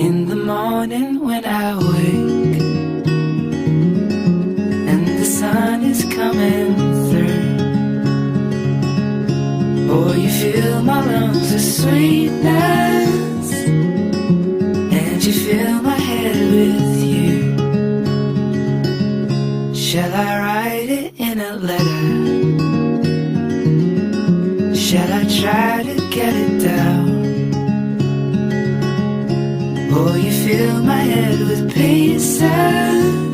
In the morning when I wake and the sun is coming through, oh, you fill my lungs with sweetness and you fill my head with you. Shall I write it in a letter? Shall I try to get it down? Oh, you fill my head with pieces